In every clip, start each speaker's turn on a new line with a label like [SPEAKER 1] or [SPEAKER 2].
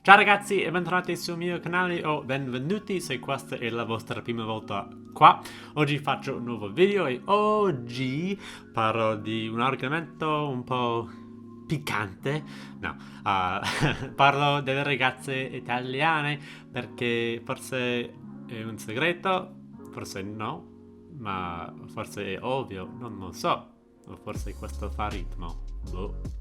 [SPEAKER 1] Ciao ragazzi e bentornati sul mio canale o benvenuti se questa è la vostra prima volta qua. Oggi faccio un nuovo video e oggi parlo di un argomento un po' piccante. No, parlo delle ragazze italiane perché forse è un segreto, forse no, ma forse è ovvio, non lo so. O forse questo fa ritmo. Boh.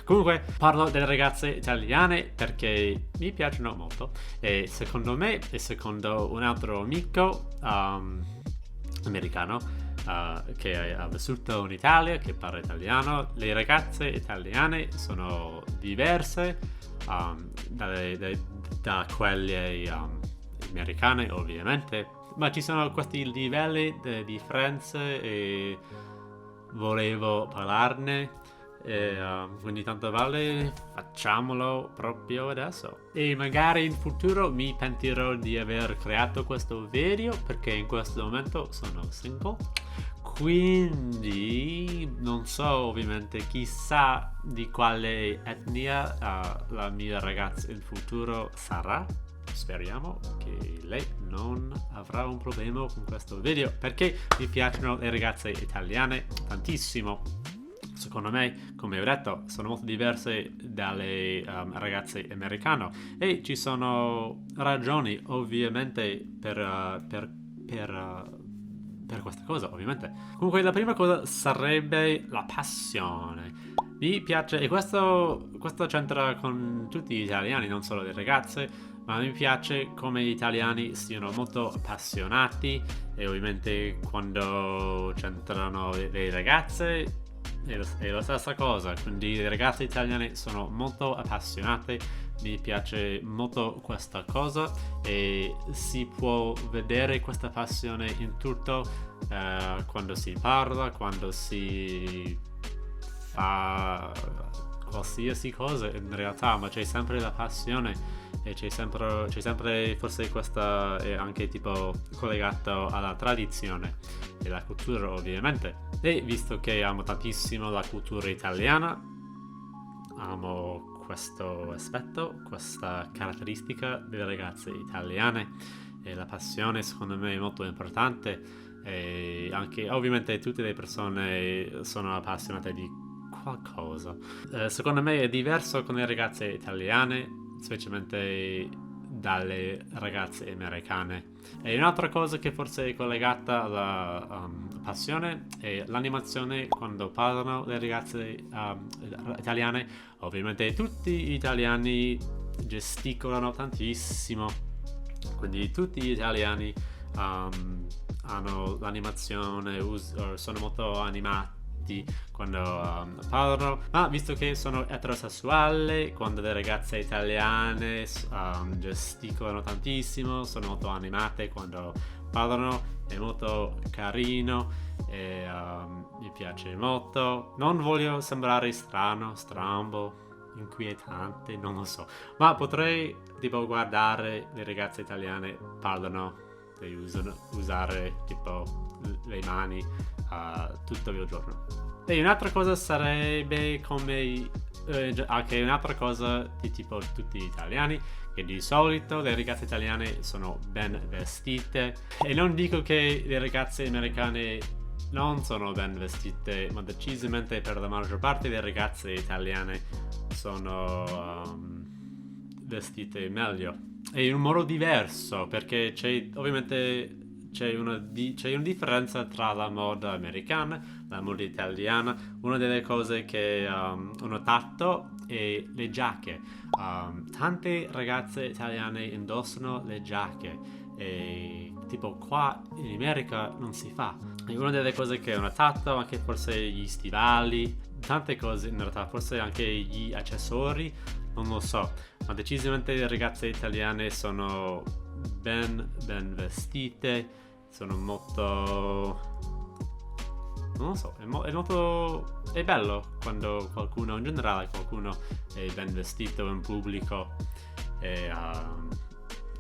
[SPEAKER 1] Comunque parlo delle ragazze italiane perché mi piacciono molto e secondo me e secondo un altro amico americano che ha vissuto in Italia, che parla italiano, le ragazze italiane sono diverse da quelle americane ovviamente, ma ci sono questi livelli di differenze e volevo parlarne e quindi tanto vale facciamolo proprio adesso e magari in futuro mi pentirò di aver creato questo video perché in questo momento sono single, quindi non so ovviamente, chissà di quale etnia la mia ragazza in futuro sarà. Speriamo che lei non avrà un problema con questo video perché mi piacciono le ragazze italiane tantissimo. Secondo me, come ho detto, sono molto diverse dalle ragazze americane e ci sono ragioni ovviamente per questa cosa, ovviamente. Comunque la prima cosa sarebbe la passione. Mi piace, e questo c'entra con tutti gli italiani, non solo le ragazze, ma mi piace come gli italiani siano molto appassionati e ovviamente quando c'entrano le ragazze è la stessa cosa, quindi le ragazze italiane sono molto appassionate, mi piace molto questa cosa e si può vedere questa passione in tutto, quando si parla, quando si fa qualsiasi cosa in realtà, ma c'è sempre la passione e c'è sempre forse questa è anche tipo collegato alla tradizione e alla cultura ovviamente, e visto che amo tantissimo la cultura italiana, amo questo aspetto, questa caratteristica delle ragazze italiane e la passione secondo me è molto importante e anche ovviamente tutte le persone sono appassionate di qualcosa. Secondo me è diverso con le ragazze italiane, specialmente dalle ragazze americane. E un'altra cosa che forse è collegata alla passione è l'animazione quando parlano le ragazze italiane. Ovviamente tutti gli italiani gesticolano tantissimo, quindi tutti gli italiani hanno l'animazione, sono molto animati quando parlano, ma visto che sono eterosessuale, quando le ragazze italiane gesticolano tantissimo, sono molto animate quando parlano, è molto carino e mi piace molto. Non voglio sembrare strano, strambo, inquietante, non lo so, ma potrei tipo guardare le ragazze italiane parlano e usare tipo le mani tutto il giorno. E un'altra cosa sarebbe come anche un'altra cosa di tipo tutti gli italiani, che di solito le ragazze italiane sono ben vestite, e non dico che le ragazze americane non sono ben vestite, ma decisamente per la maggior parte delle ragazze italiane sono vestite meglio e in un modo diverso, perché c'è una differenza tra la moda americana e la moda italiana. Una delle cose che ho notato è le giacche. Tante ragazze italiane indossano le giacche e tipo qua in America non si fa. E una delle cose che ho notato, anche forse gli stivali, tante cose in realtà, forse anche gli accessori, non lo so, ma decisamente le ragazze italiane sono ben vestite, sono molto, non lo so, è bello quando qualcuno, in generale qualcuno è ben vestito in pubblico e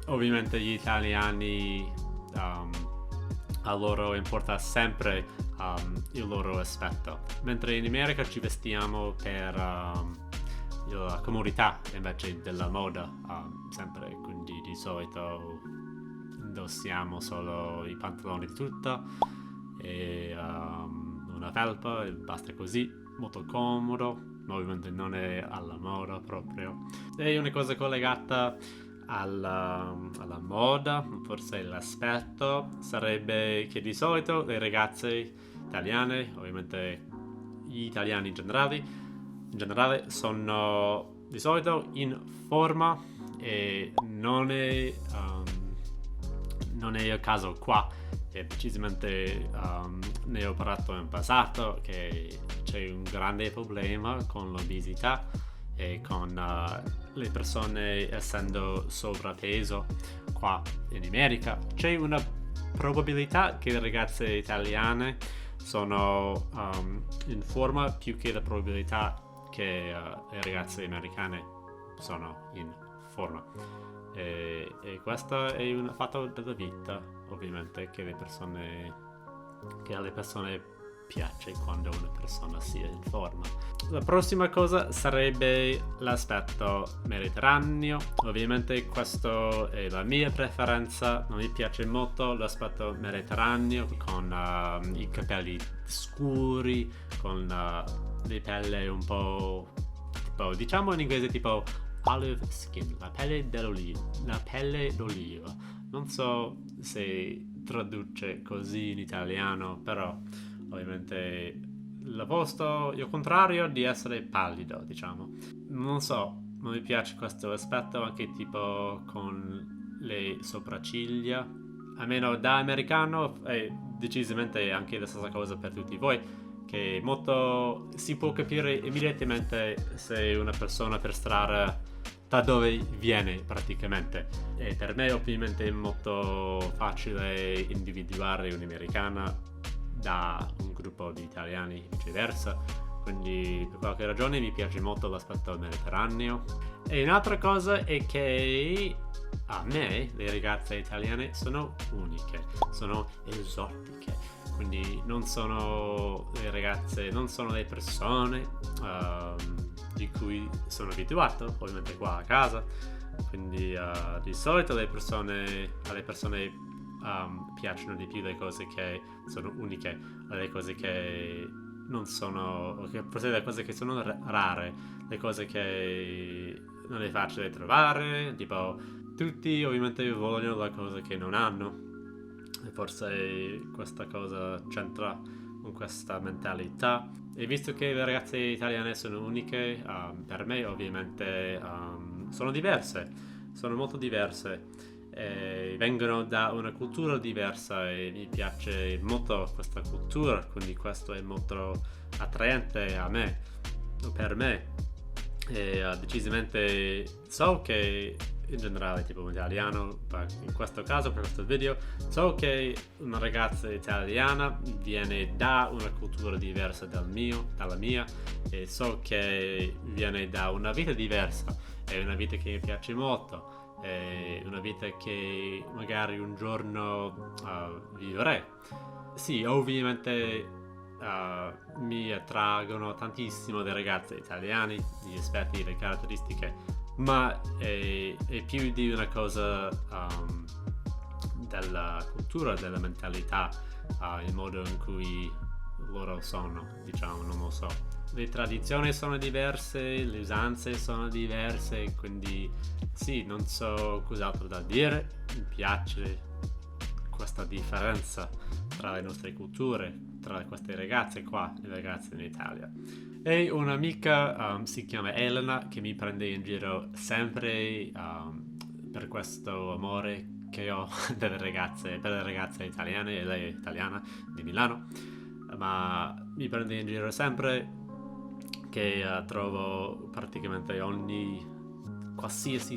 [SPEAKER 1] ovviamente gli italiani a loro importa sempre il loro aspetto, mentre in America ci vestiamo per la comodità invece della moda sempre, quindi di solito indossiamo solo i pantaloni di tuta e una felpa e basta così, molto comodo, ovviamente non è alla moda proprio. E una cosa collegata alla moda, forse l'aspetto, sarebbe che di solito le ragazze italiane, ovviamente gli italiani in generale sono di solito in forma e non è il caso qua, e decisamente ne ho parlato in passato che c'è un grande problema con l'obesità e con le persone essendo sovrappeso qua in America. C'è una probabilità che le ragazze italiane sono in forma più che la probabilità che le ragazze americane sono in forma. E questo è un fatto della vita, ovviamente, che alle persone piace quando una persona sia in forma. La prossima cosa sarebbe l'aspetto mediterraneo. Ovviamente questa è la mia preferenza, non mi piace molto l'aspetto mediterraneo con i capelli scuri, con le pelle un po' tipo, diciamo in inglese tipo olive skin, la pelle d'oliva. Non so se traduce così in italiano, però ovviamente l'opposto, il contrario di essere pallido, diciamo. Non so, non mi piace questo aspetto anche tipo con le sopracciglia. Almeno da americano è decisamente anche la stessa cosa per tutti voi, che molto si può capire immediatamente se una persona per strada da dove viene praticamente. E per me ovviamente è molto facile individuare un'americana da un gruppo di italiani e viceversa, quindi per qualche ragione mi piace molto l'aspetto mediterraneo. E un'altra cosa è che a me le ragazze italiane sono uniche, sono esotiche, quindi non sono le ragazze, non sono le persone di cui sono abituato, ovviamente qua a casa, quindi di solito alle persone piacciono di più le cose che sono uniche, le cose che non sono, forse le cose che sono rare, le cose che non è facile trovare, tipo tutti ovviamente vogliono la cosa che non hanno, e forse questa cosa c'entra con questa mentalità. E visto che le ragazze italiane sono uniche, per me ovviamente sono diverse, sono molto diverse, vengono da una cultura diversa e mi piace molto questa cultura, quindi questo è molto attraente a me, per me. E decisamente so che in generale tipo un italiano, in questo caso per questo video, so che una ragazza italiana viene da una cultura diversa dalla mia, e so che viene da una vita diversa, è una vita che mi piace molto, è una vita che magari un giorno vivrei. Sì, ovviamente mi attraggono tantissimo le ragazze italiane, gli aspetti, le caratteristiche, ma è più di una cosa della cultura, della mentalità, il modo in cui loro sono, diciamo, non lo so. Le tradizioni sono diverse, le usanze sono diverse, quindi sì, non so cos'altro da dire. Mi piace questa differenza tra le nostre culture, tra queste ragazze qua e le ragazze in Italia. E un'amica si chiama Elena, che mi prende in giro sempre per questo amore che ho per le ragazze italiane, e lei è italiana di Milano, ma mi prende in giro sempre che trovo praticamente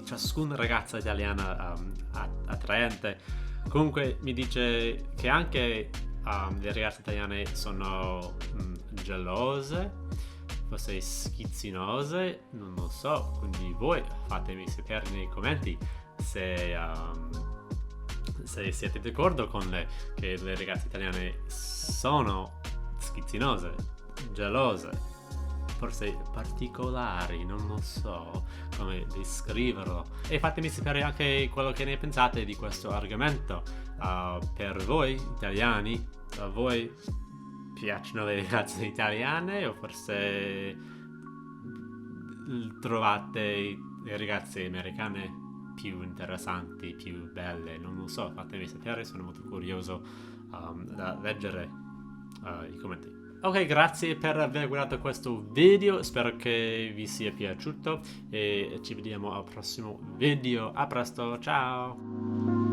[SPEAKER 1] ciascuna ragazza italiana attraente. Comunque mi dice che anche le ragazze italiane sono gelose, forse schizzinose, non lo so, quindi voi fatemi sapere nei commenti se siete d'accordo con che le ragazze italiane sono schizzinose, gelose. forse particolari, non lo so come descriverlo. E fatemi sapere anche quello che ne pensate di questo argomento. Per voi italiani, a voi piacciono le ragazze italiane o forse trovate le ragazze americane più interessanti, più belle? Non lo so, fatemi sapere, sono molto curioso da leggere i commenti. Ok, grazie per aver guardato questo video, spero che vi sia piaciuto e ci vediamo al prossimo video. A presto, ciao!